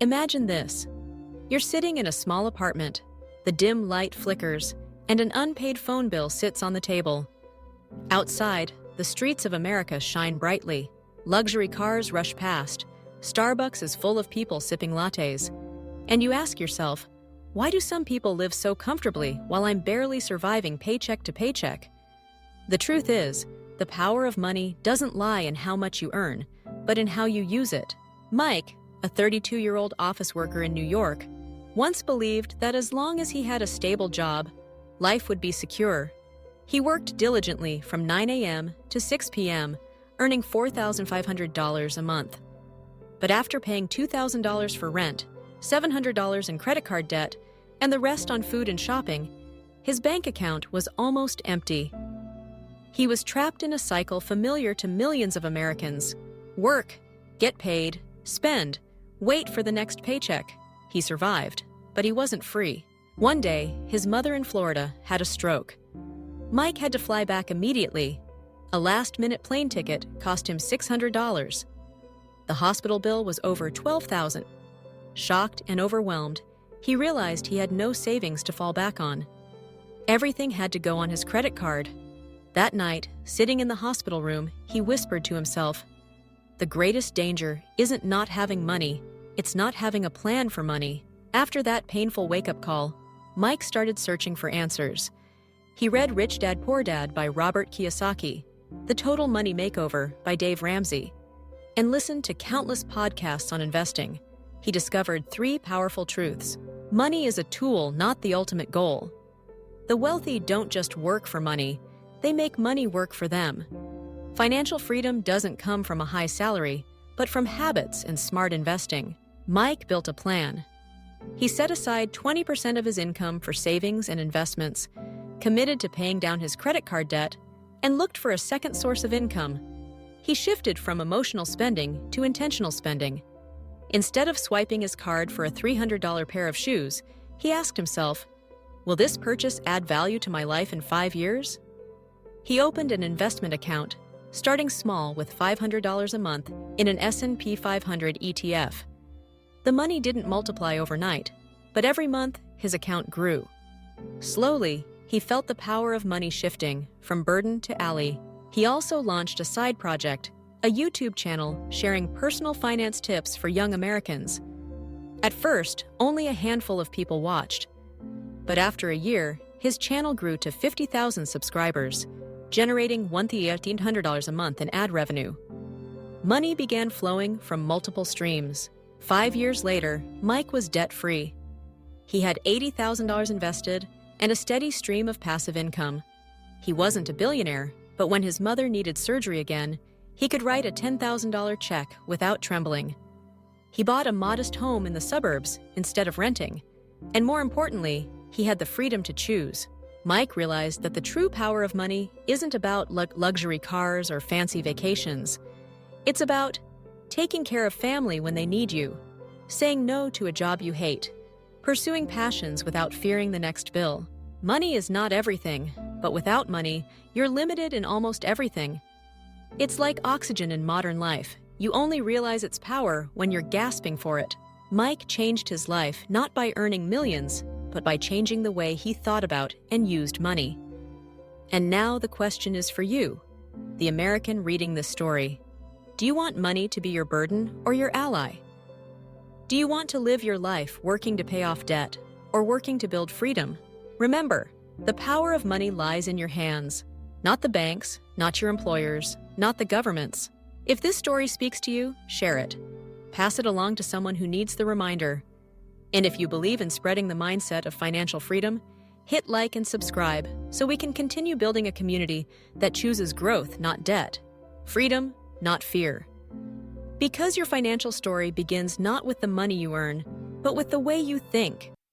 Imagine this. You're sitting in a small apartment. The dim light flickers, and an unpaid phone bill sits on the table. Outside, the streets of America shine brightly. Luxury cars rush past. Starbucks is full of people sipping lattes. And you ask yourself, why do some people live so comfortably while I'm barely surviving paycheck to paycheck? The truth is, the power of money doesn't lie in how much you earn, but in how you use it. Mike, a 32-year-old office worker in New York, once believed that as long as he had a stable job, life would be secure. He worked diligently from 9 a.m. to 6 p.m., earning $4,500 a month. But after paying $2,000 for rent, $700 in credit card debt, and the rest on food and shopping, his bank account was almost empty. He was trapped in a cycle familiar to millions of Americans. Work, get paid, spend, wait for the next paycheck. He survived, but he wasn't free. One day, his mother in Florida had a stroke. Mike had to fly back immediately. A last-minute plane ticket cost him $600. The hospital bill was over $12,000. Shocked and overwhelmed, he realized he had no savings to fall back on. Everything had to go on his credit card. That night, sitting in the hospital room, he whispered to himself, "The greatest danger isn't not having money, it's not having a plan for money." After that painful wake-up call, Mike started searching for answers. He read Rich Dad Poor Dad by Robert Kiyosaki, The Total Money Makeover by Dave Ramsey, and listened to countless podcasts on investing. He discovered 3 powerful truths. Money is a tool, not the ultimate goal. The wealthy don't just work for money, they make money work for them. Financial freedom doesn't come from a high salary, but from habits and smart investing. Mike built a plan. He set aside 20% of his income for savings and investments, committed to paying down his credit card debt, and looked for a second source of income. He shifted from emotional spending to intentional spending. Instead of swiping his card for a $300 pair of shoes, he asked himself, will this purchase add value to my life in 5 years? He opened an investment account, starting small with $500 a month in an S&P 500 ETF. The money didn't multiply overnight, but every month his account grew. Slowly, he felt the power of money shifting from burden to ally. He also launched a side project, a YouTube channel sharing personal finance tips for young Americans. At first, only a handful of people watched. But after a year, his channel grew to 50,000 subscribers, generating $1,800 a month in ad revenue. Money began flowing from multiple streams. 5 years later, Mike was debt-free. He had $80,000 invested and a steady stream of passive income. He wasn't a billionaire, but when his mother needed surgery again, he could write a $10,000 check without trembling. He bought a modest home in the suburbs instead of renting, and more importantly, he had the freedom to choose. Mike realized that the true power of money isn't about luxury cars or fancy vacations. It's about taking care of family when they need you, saying no to a job you hate, pursuing passions without fearing the next bill. Money is not everything, but without money, you're limited in almost everything. It's like oxygen in modern life. You only realize its power when you're gasping for it. Mike changed his life not by earning millions, but by changing the way he thought about and used money. And now the question is for you, the American reading this story. Do you want money to be your burden or your ally? Do you want to live your life working to pay off debt or working to build freedom? Remember, the power of money lies in your hands, not the banks, not your employers, not the governments. If this story speaks to you, share it. Pass it along to someone who needs the reminder. And if you believe in spreading the mindset of financial freedom, hit like and subscribe so we can continue building a community that chooses growth, not debt, freedom, not fear. Because your financial story begins not with the money you earn, but with the way you think.